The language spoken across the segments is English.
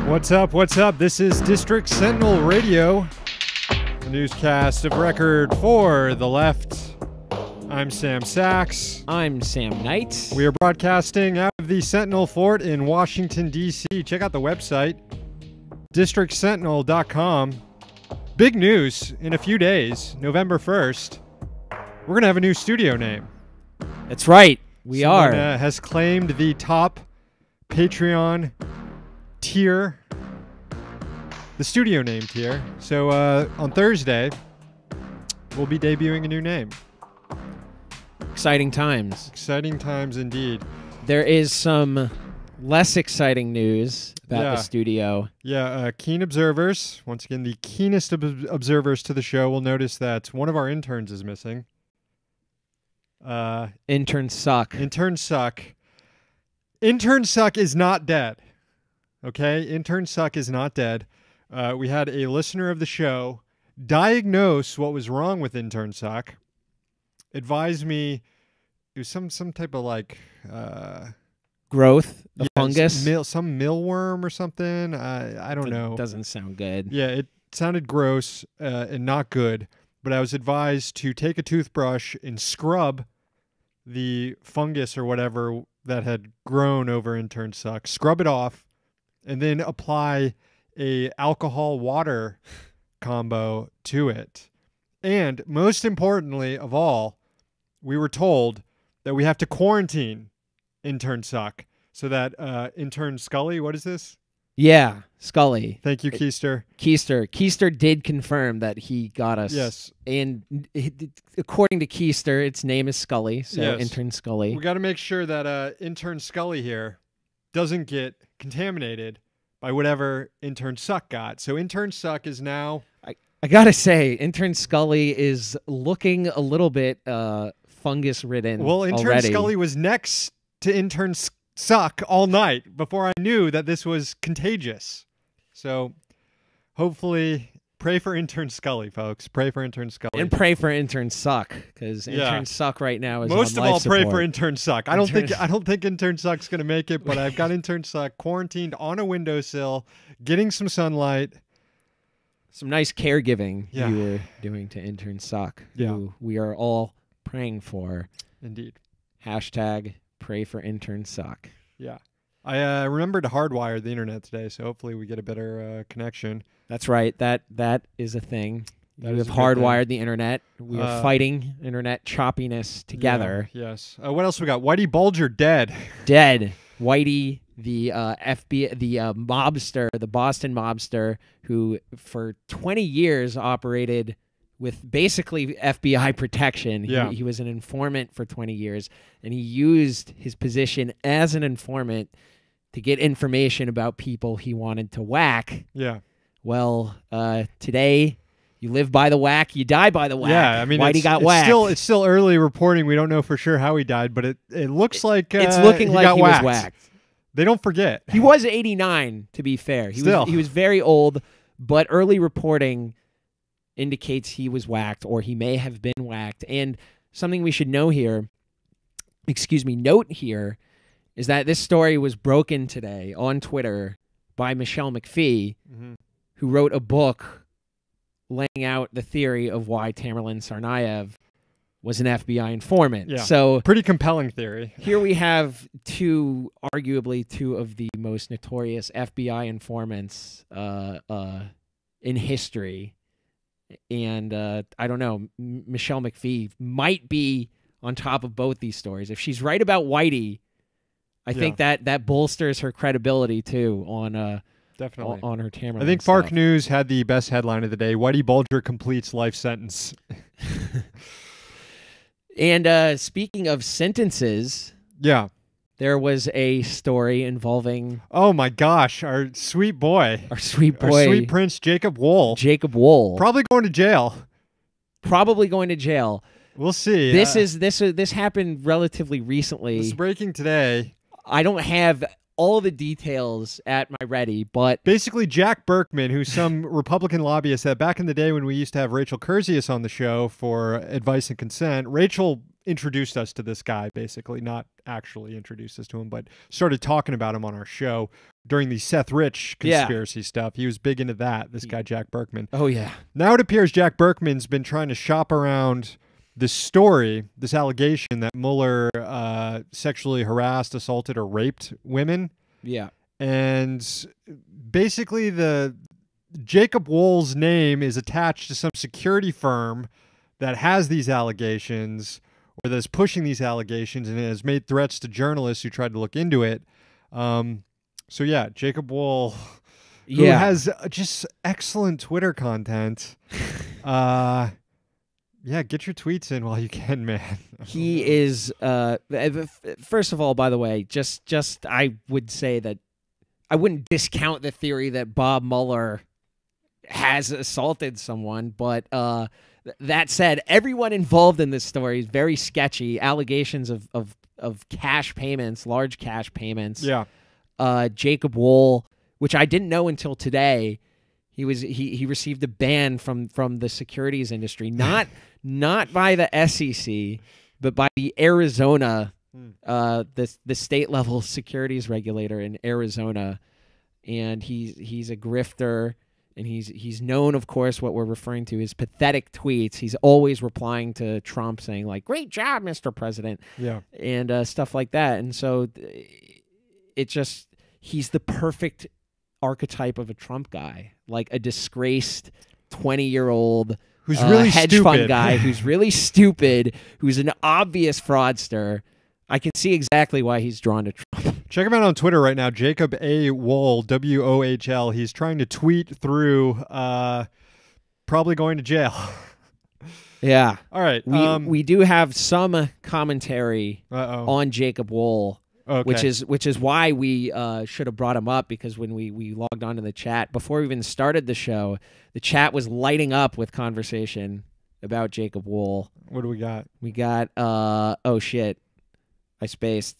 What's up? What's up? This is District Sentinel Radio, the newscast of record for the left. I'm Sam Sachs. I'm Sam Knight. We are broadcasting out of the Sentinel Fort in Washington, D.C. Check out the website, districtsentinel.com. Big news in a few days, November 1st. We're going to have a new studio name. That's right. Someone has claimed the top Patreon tier, the studio name tier. So on Thursday, we'll be debuting a new name. Exciting times. Exciting times indeed. There is some less exciting news about the studio. Yeah, keen observers, once again, the keenest observers to the show will notice that one of our interns is missing. Intern Suck. Intern Suck. Intern Suck is not dead. Okay? Intern Suck is not dead. We had a listener of the show diagnose what was wrong with Intern Suck. Advise me, it was some type of like growth, a fungus, some mealworm or something. I don't know. Doesn't sound good. Yeah, it sounded gross and not good. But I was advised to take a toothbrush and scrub the fungus or whatever that had grown over Intern Suck. Scrub it off, and then apply a alcohol water combo to it. And most importantly of all, we were told that we have to quarantine Intern Suck so that Intern Scully, what is this? Yeah, Scully. Thank you, Keister. Keister did confirm that he got us. Yes. And according to Keister, its name is Scully, so yes. Intern Scully. We got to make sure that Intern Scully here doesn't get contaminated by whatever Intern Suck got. So Intern Suck is now... I got to say, Intern Scully is looking a little bit fungus-ridden. Well, Intern already. Scully was next to Intern Suck all night before I knew that this was contagious. So hopefully pray for Intern Scully, folks. Pray for Intern Scully. And pray for Intern Suck, because Intern Suck right now is most on of life all support. pray for Intern Suck. I don't think Intern Suck's gonna make it, but I've got Intern Suck quarantined on a windowsill, getting some sunlight. Some nice caregiving you were doing to Intern Suck, who we are all praying for. Indeed. Hashtag pray for Intern Suck. Yeah. I remembered to hardwire the internet today, so hopefully we get a better connection. That's right. That is a thing. We have hardwired the internet. We are fighting internet choppiness together. Yeah, yes. What else we got? Whitey Bulger dead. Dead. Whitey, the FBI, the mobster, the Boston mobster, who for 20 years operated with basically FBI protection. He was an informant for 20 years, and he used his position as an informant to get information about people he wanted to whack. Yeah. Well, today, you live by the whack, you die by the whack. Yeah, I mean, Whitey got whacked. It's still early reporting. We don't know for sure how he died, but it looks like it's looking like he was whacked. They don't forget. He was 89, to be fair. He was very old, but early reporting indicates he was whacked, or he may have been whacked. And something we should note here, is that this story was broken today on Twitter by Michelle McPhee, who wrote a book laying out the theory of why Tamerlan Tsarnaev was an FBI informant. Yeah. So pretty compelling theory. Here we have arguably two of the most notorious FBI informants in history. And I don't know, Michelle McPhee might be on top of both these stories. If she's right about Whitey, I think that bolsters her credibility too on definitely on her Tamerlan. I think stuff. Fark News had the best headline of the day. Whitey Bulger completes life sentence. And speaking of sentences, there was a story involving oh my gosh, our sweet sweet prince Jacob Wohl. Probably going to jail. We'll see. This happened relatively recently. It's breaking today. I don't have all the details at my ready, but basically Jack Berkman, who's some Republican lobbyist that back in the day when we used to have Rachel Kurzius on the show for Advice and Consent, Rachel introduced us to this guy, basically, not actually introduced us to him, but started talking about him on our show during the Seth Rich conspiracy stuff. He was big into that, this guy, Jack Berkman. Oh, yeah. Now it appears Jack Berkman's been trying to shop around this story, this allegation that Mueller sexually harassed, assaulted, or raped women. Yeah. And basically the Jacob Wool's name is attached to some security firm that has these allegations, or that's pushing these allegations, and has made threats to journalists who tried to look into it. So yeah, Jacob Wool, who has just excellent Twitter content. Yeah, get your tweets in while you can, man. He is, first of all, by the way, just I would say that I wouldn't discount the theory that Bob Mueller has assaulted someone, but that said, everyone involved in this story is very sketchy. Allegations of cash payments, large cash payments. Yeah. Jacob Wool, which I didn't know until today, he received a ban from the securities industry, not by the SEC, but by the Arizona, the state level securities regulator in Arizona, and he's a grifter. And he's known, of course, what we're referring to as pathetic tweets. He's always replying to Trump saying, like, great job, Mr. President. Yeah. And stuff like that. And so he's the perfect archetype of a Trump guy, like a disgraced 20-year-old who's really hedge fund guy who's really stupid, who's an obvious fraudster. I can see exactly why he's drawn to Trump. Check him out on Twitter right now, Jacob A. Wohl, W-O-H-L. He's trying to tweet through probably going to jail. Yeah. All right. We do have some commentary on Jacob Wohl, okay. which is why we should have brought him up, because when we logged onto the chat, before we even started the show, the chat was lighting up with conversation about Jacob Wohl. What do we got? We got, oh, shit. I spaced.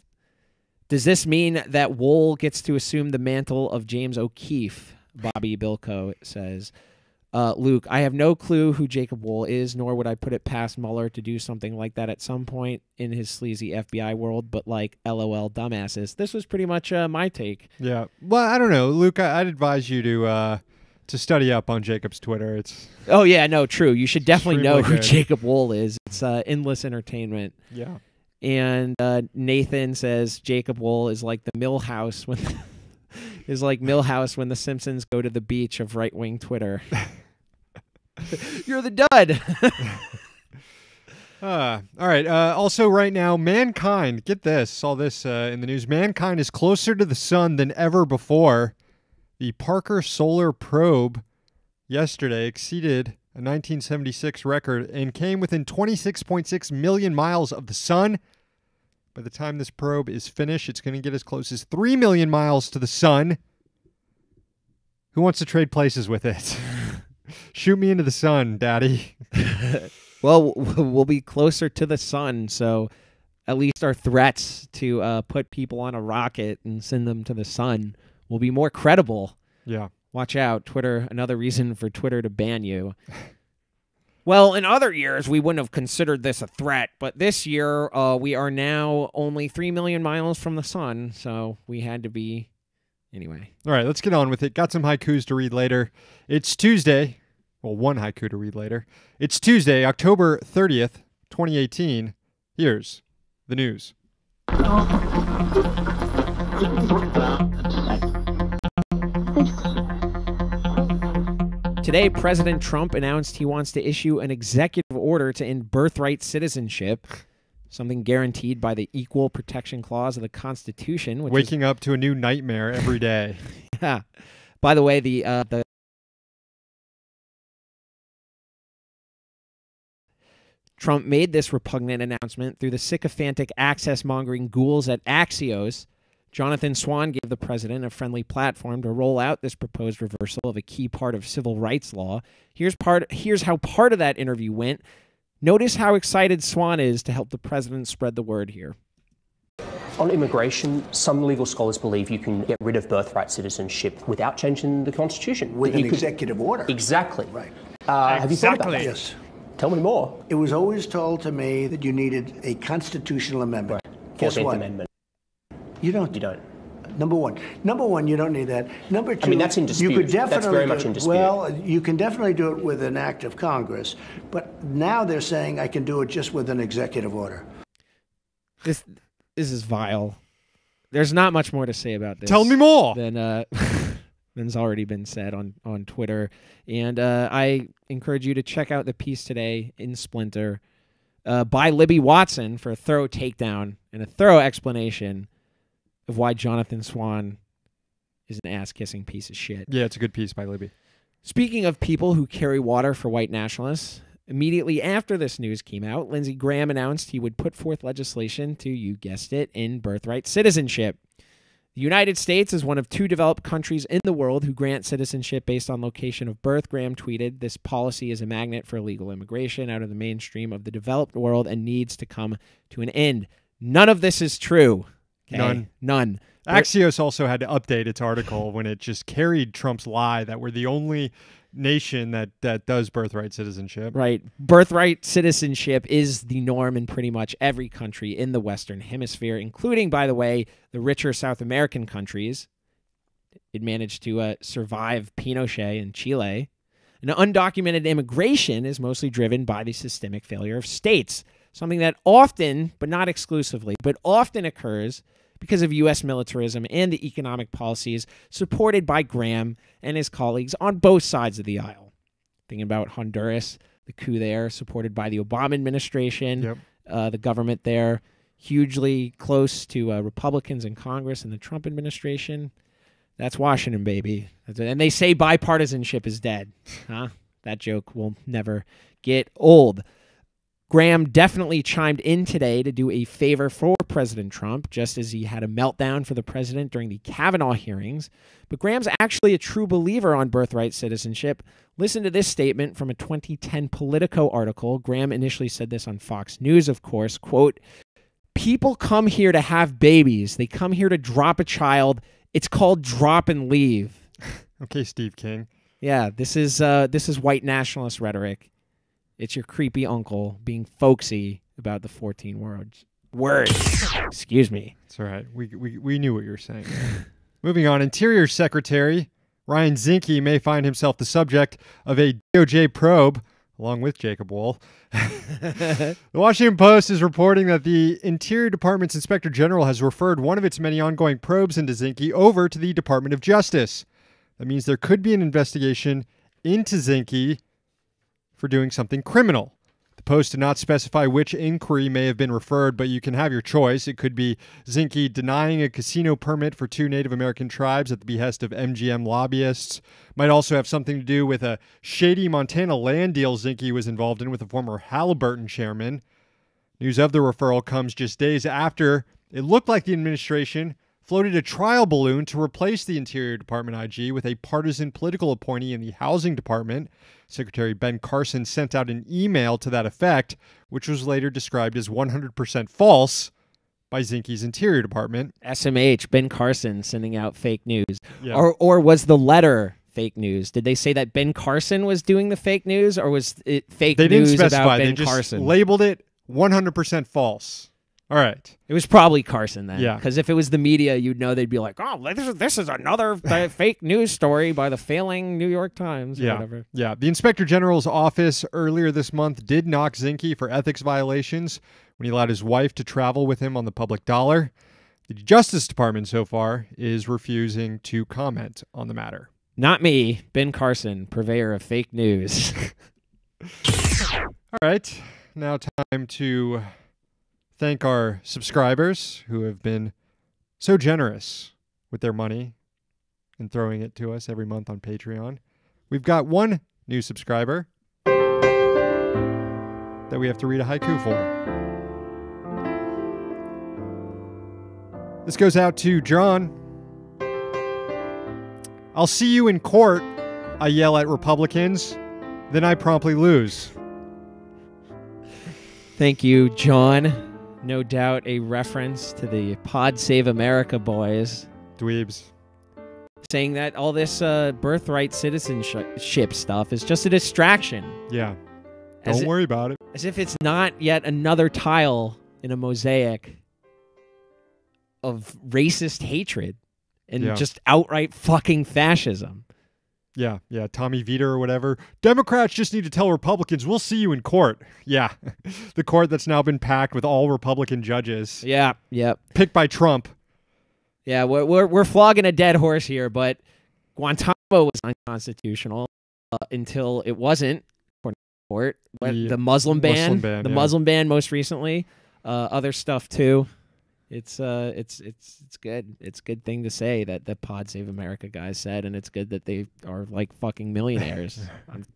Does this mean that Wool gets to assume the mantle of James O'Keefe? Bobby Bilko says. Luke, I have no clue who Jacob Wool is, nor would I put it past Mueller to do something like that at some point in his sleazy FBI world, but like, LOL dumbasses. This was pretty much my take. Yeah. Well, I don't know. Luke, I'd advise you to study up on Jacob's Twitter. Oh, yeah, no, true. You should definitely know who good. Jacob Wool is. It's endless entertainment. Yeah. And Nathan says Jacob Wool is like the Millhouse when when the Simpsons go to the beach of right-wing Twitter. You're the dud. All right. Also, right now, mankind. Get this. Saw this in the news. Mankind is closer to the sun than ever before. The Parker Solar Probe yesterday exceeded a 1976 record and came within 26.6 million miles of the sun. By the time this probe is finished, it's going to get as close as 3 million miles to the sun. Who wants to trade places with it? Shoot me into the sun, Daddy. Well, we'll be closer to the sun, so at least our threats to put people on a rocket and send them to the sun will be more credible. Yeah. Watch out, Twitter. Another reason for Twitter to ban you. Well, in other years, we wouldn't have considered this a threat, but this year we are now only 3 million miles from the sun, so we had to be... Anyway. All right, let's get on with it. Got some haikus to read later. It's Tuesday. Well, one haiku to read later. It's Tuesday, October 30th, 2018. Here's the news. Today, President Trump announced he wants to issue an executive order to end birthright citizenship, something guaranteed by the Equal Protection Clause of the Constitution. Which Waking up to a new nightmare every day. Yeah. By the way, the Trump made this repugnant announcement through the sycophantic access-mongering ghouls at Axios. Jonathan Swan gave the president a friendly platform to roll out this proposed reversal of a key part of civil rights law. Here's how part of that interview went. Notice how excited Swan is to help the president spread the word here. On immigration, some legal scholars believe you can get rid of birthright citizenship without changing the Constitution. With an executive order. Exactly. Right. Have you thought about that? Yes. Tell me more. It was always told to me that you needed a constitutional amendment. Right. Guess 14th what? Amendment. You don't. You don't. Number one, you don't need that. Number two, I mean, that's in dispute. You could definitely That's very much in dispute. Well, you can definitely do it with an act of Congress, but now they're saying I can do it just with an executive order. This is vile. There's not much more to say about this. Tell me more. Than's already been said on Twitter. And I encourage you to check out the piece today in Splinter by Libby Watson for a thorough takedown and a thorough explanation of why Jonathan Swan is an ass-kissing piece of shit. Yeah, it's a good piece by Libby. Speaking of people who carry water for white nationalists, immediately after this news came out, Lindsey Graham announced he would put forth legislation to, you guessed it, end birthright citizenship. The United States is one of 2 developed countries in the world who grant citizenship based on location of birth. Graham tweeted, "This policy is a magnet for illegal immigration out of the mainstream of the developed world and needs to come to an end." None of this is true. Okay? None. Axios also had to update its article when it just carried Trump's lie that we're the only nation that does birthright citizenship. Right. Birthright citizenship is the norm in pretty much every country in the Western Hemisphere, including, by the way, the richer South American countries. It managed to survive Pinochet in Chile. And undocumented immigration is mostly driven by the systemic failure of states, something that often, but not exclusively, but often occurs because of U.S. militarism and the economic policies supported by Graham and his colleagues on both sides of the aisle. Thinking about Honduras, the coup there, supported by the Obama administration, the government there, hugely close to Republicans in Congress and the Trump administration. That's Washington, baby. And they say bipartisanship is dead. Huh? That joke will never get old. Graham definitely chimed in today to do a favor for President Trump, just as he had a meltdown for the president during the Kavanaugh hearings. But Graham's actually a true believer on birthright citizenship. Listen to this statement from a 2010 Politico article. Graham initially said this on Fox News, of course, quote, "People come here to have babies. They come here to drop a child. It's called drop and leave." Okay, Steve King. Yeah, this is white nationalist rhetoric. It's your creepy uncle being folksy about the 14 words. Excuse me. That's all right. We knew what you were saying. Moving on, Interior Secretary Ryan Zinke may find himself the subject of a DOJ probe, along with Jacob Wohl. The Washington Post is reporting that the Interior Department's Inspector General has referred one of its many ongoing probes into Zinke over to the Department of Justice. That means there could be an investigation into Zinke for doing something criminal. The Post did not specify which inquiry may have been referred, but you can have your choice. It could be Zinke denying a casino permit for 2 Native American tribes at the behest of MGM lobbyists. Might also have something to do with a shady Montana land deal Zinke was involved in with a former Halliburton chairman. News of the referral comes just days after it looked like the administration floated a trial balloon to replace the Interior Department IG with a partisan political appointee in the Housing Department. Secretary Ben Carson sent out an email to that effect, which was later described as 100% false by Zinke's Interior Department. SMH, Ben Carson sending out fake news. Yeah. Or was the letter fake news? Did they say that Ben Carson was doing the fake news, or was it fake They news didn't specify. about They Ben just Carson? labeled it 100% false. All right. It was probably Carson then. Yeah. Because if it was the media, you'd know they'd be like, "Oh, this is another fake news story by the failing New York Times," or whatever. Yeah. The Inspector General's office earlier this month did knock Zinke for ethics violations when he allowed his wife to travel with him on the public dollar. The Justice Department so far is refusing to comment on the matter. Not me, Ben Carson, purveyor of fake news. All right. Now time to thank our subscribers who have been so generous with their money and throwing it to us every month on Patreon. We've got one new subscriber that we have to read a haiku for. This goes out to John. "I'll see you in court," I yell at Republicans, then I promptly lose. Thank you, John. No doubt a reference to the Pod Save America boys. Dweebs. Saying that all this birthright citizenship stuff is just a distraction. Yeah. Don't worry about it. As if it's not yet another tile in a mosaic of racist hatred and just outright fucking fascism. Yeah, Tommy Vietor or whatever. Democrats just need to tell Republicans, we'll see you in court. Yeah, the court that's now been packed with all Republican judges. Yeah. Picked by Trump. Yeah, we're flogging a dead horse here, but Guantanamo was unconstitutional until it wasn't, according to the court. The Muslim ban, Muslim ban most recently. Other stuff too. It's good. It's a good thing to say that the Pod Save America guys said, and it's good that they are like fucking millionaires.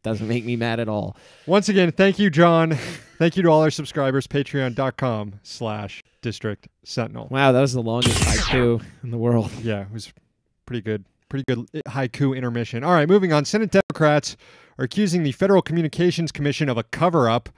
Doesn't make me mad at all. Once again, thank you, John. Thank you to all our subscribers. Patreon.com/District Sentinel. Wow, that was the longest haiku in the world. Yeah, it was pretty good. Pretty good haiku intermission. All right, moving on. Senate Democrats are accusing the Federal Communications Commission of a cover-up.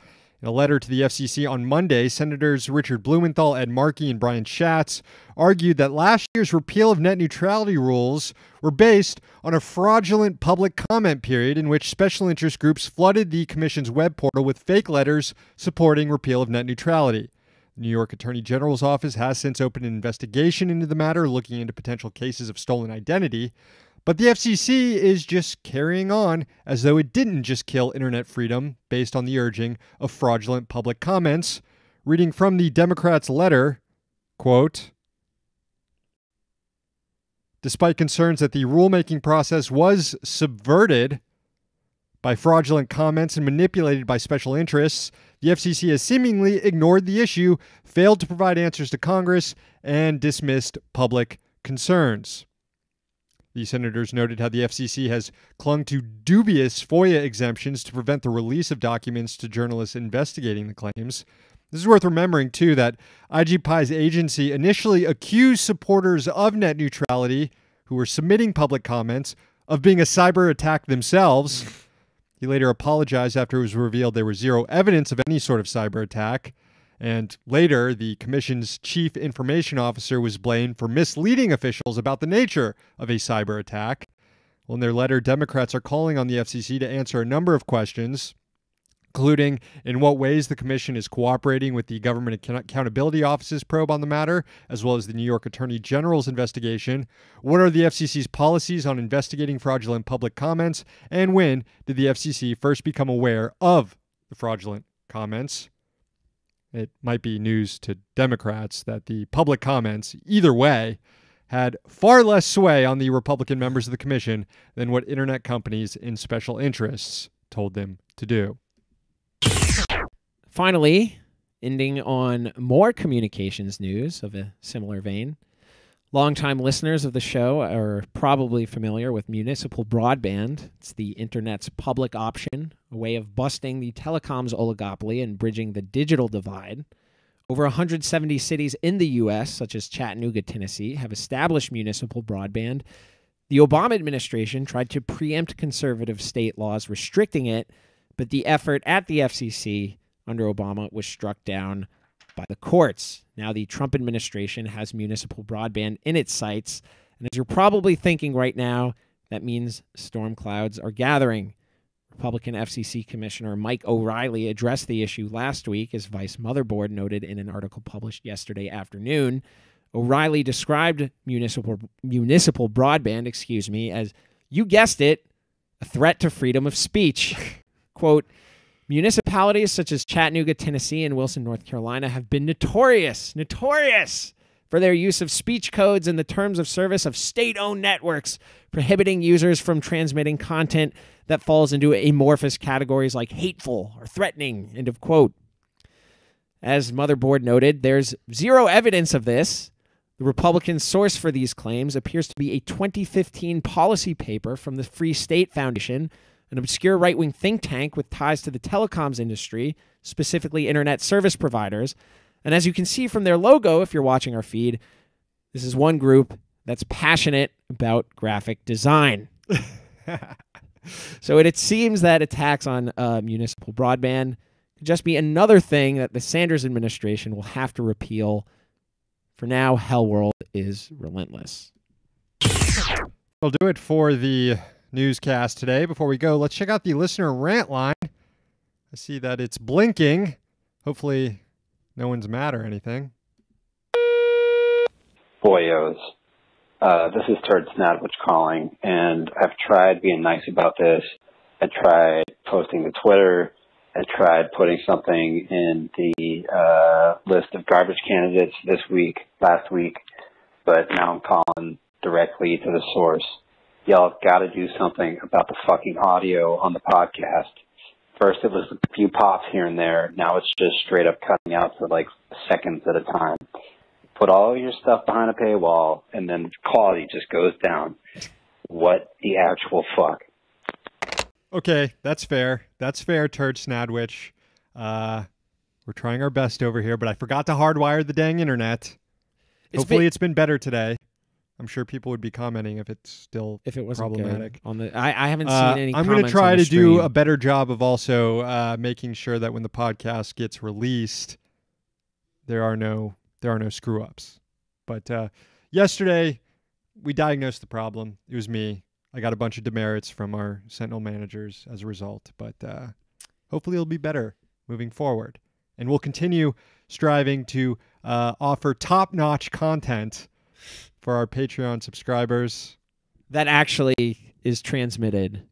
In a letter to the FCC on Monday, Senators Richard Blumenthal, Ed Markey, and Brian Schatz argued that last year's repeal of net neutrality rules were based on a fraudulent public comment period in which special interest groups flooded the Commission's web portal with fake letters supporting repeal of net neutrality. The New York Attorney General's office has since opened an investigation into the matter, looking into potential cases of stolen identity. But the FCC is just carrying on as though it didn't just kill internet freedom based on the urging of fraudulent public comments. Reading from the Democrats' letter, quote, despite concerns that the rulemaking process was subverted by fraudulent comments and manipulated by special interests, the FCC has seemingly ignored the issue, failed to provide answers to Congress, and dismissed public concerns. The senators noted how the FCC has clung to dubious FOIA exemptions to prevent the release of documents to journalists investigating the claims. This is worth remembering, too, that IG Pie's agency initially accused supporters of net neutrality who were submitting public comments of being a cyber attack themselves. He later apologized after it was revealed there was zero evidence of any sort of cyber attack. And later, the commission's chief information officer was blamed for misleading officials about the nature of a cyber attack. Well, in their letter, Democrats are calling on the FCC to answer a number of questions, including in what ways the commission is cooperating with the Government Accountability Office's probe on the matter, as well as the New York Attorney General's investigation. What are the FCC's policies on investigating fraudulent public comments? And when did the FCC first become aware of the fraudulent comments? It might be news to Democrats that the public comments, either way, had far less sway on the Republican members of the commission than what internet companies in special interests told them to do. Finally, ending on more communications news of a similar vein. Longtime listeners of the show are probably familiar with Municipal Broadband. It's the internet's public option, a way of busting the telecoms oligopoly and bridging the digital divide. Over 170 cities in the U.S., such as Chattanooga, Tennessee, have established municipal broadband. The Obama administration tried to preempt conservative state laws restricting it, but the effort at the FCC under Obama was struck down by the courts. Now the Trump administration has municipal broadband in its sights, and as you're probably thinking right now, that means storm clouds are gathering. Republican FCC Commissioner Mike O'Reilly addressed the issue last week, as Vice Motherboard noted in an article published yesterday afternoon. O'Reilly described municipal broadband, as, you guessed it, a threat to freedom of speech. Quote, municipalities such as Chattanooga, Tennessee, and Wilson, North Carolina have been notorious for their use of speech codes and the terms of service of state-owned networks, prohibiting users from transmitting content that falls into amorphous categories like hateful or threatening, end of quote. As Motherboard noted, there's zero evidence of this. The Republican source for these claims appears to be a 2015 policy paper from the Free State Foundation, an obscure right-wing think tank with ties to the telecoms industry, specifically internet service providers. And as you can see from their logo, if you're watching our feed, this is one group that's passionate about graphic design. So it seems that attacks on municipal broadband could just be another thing that the Sanders administration will have to repeal. For now, Hell World is relentless. We'll do it for the newscast today. Before we go, let's check out the listener rant line. I see that it's blinking. Hopefully no one's mad or anything. Boyos. This is Turd Snadwich calling, and I've tried being nice about this. I tried posting to Twitter. I tried putting something in the list of garbage candidates last week, but now I'm calling directly to the source. Y'all have got to do something about the fucking audio on the podcast. First it was a few pops here and there. Now it's just straight up cutting out for like seconds at a time. Put all of your stuff behind a paywall, and then quality just goes down. What the actual fuck? Okay, that's fair. That's fair, Turd Snadwich. We're trying our best over here, but I forgot to hardwire the dang internet. Hopefully it's been better today. I'm sure people would be commenting if it's still problematic. On the, I haven't seen any. I'm going to try to do a better job of also making sure that when the podcast gets released, there are no screw ups. But yesterday we diagnosed the problem. It was me. I got a bunch of demerits from our Sentinel managers as a result, but hopefully it'll be better moving forward. And we'll continue striving to offer top-notch content for our Patreon subscribers. That actually is transmitted,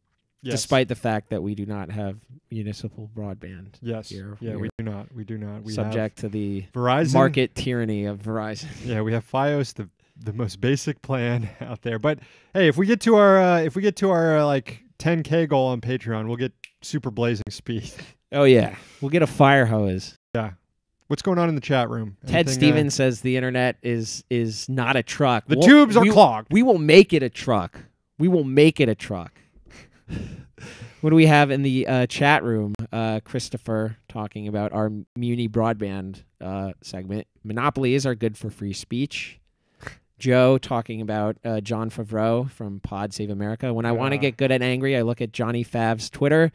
yes, despite the fact that we do not have municipal broadband. Yes. Here. Yeah, we do not. We do not. We subject to the Verizon market tyranny of Verizon. Yeah, we have Fios, the most basic plan out there. But hey, if we get to our like 10K goal on Patreon, we'll get super blazing speed. Oh yeah, we'll get a fire hose. Yeah. What's going on in the chat room? Ted Stevens says the internet is not a truck. The tubes are clogged. We will make it a truck. We will make it a truck. What do we have in the chat room? Christopher talking about our Muni Broadband segment. Monopolies are good for free speech. Joe talking about John Favreau from Pod Save America. When I want to get good and angry, I look at Johnny Fav's Twitter.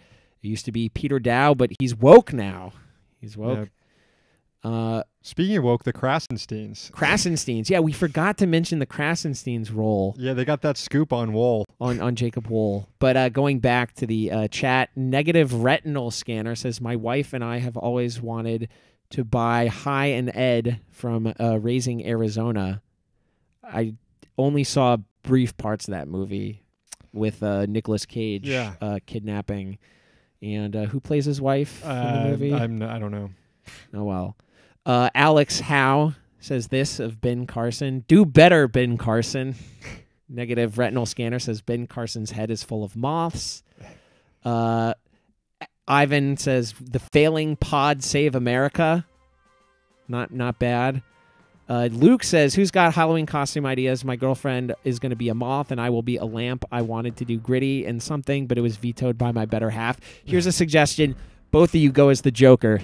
It used to be Peter Dow, but he's woke now. He's woke. Yeah. Speaking of woke, the Krasensteins. Krasensteins. Yeah, we forgot to mention the Krasensteins role. Yeah, they got that scoop on Wool. On Jacob Wool. But going back to the chat, Negative Retinal Scanner says, my wife and I have always wanted to buy High and Ed from Raising Arizona. I only saw brief parts of that movie with Nicolas Cage kidnapping. And who plays his wife in the movie? I don't know. Oh, well. Alex Howe says this of Ben Carson. Do better, Ben Carson. Negative Retinal Scanner says Ben Carson's head is full of moths. Ivan says the failing Pod Save America. Not bad. Luke says, who's got Halloween costume ideas? My girlfriend is going to be a moth and I will be a lamp. I wanted to do Gritty and something, but it was vetoed by my better half. Here's a suggestion. Both of you go as the Joker.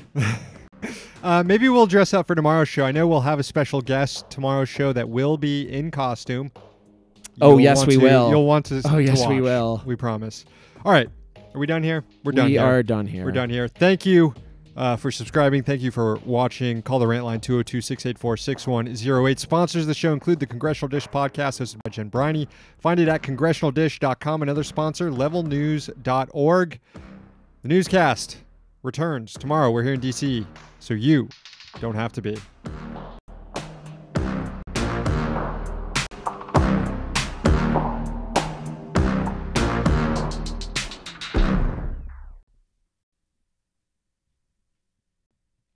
Maybe we'll dress up for tomorrow's show. I know we'll have a special guest tomorrow's show that will be in costume. Oh, yes, we will. You'll want to Oh, yes, to we watch. will. We promise. All right. Are we done here? We're done We here. are done here. We're done here. Thank you for subscribing. Thank you for watching. Call the Rant line 202-684-6108. Sponsors of the show include the Congressional Dish podcast hosted by Jen Briney. Find it at congressionaldish.com. Another sponsor, levelnews.org. The Newscast returns tomorrow. We're here in D.C., so you don't have to be.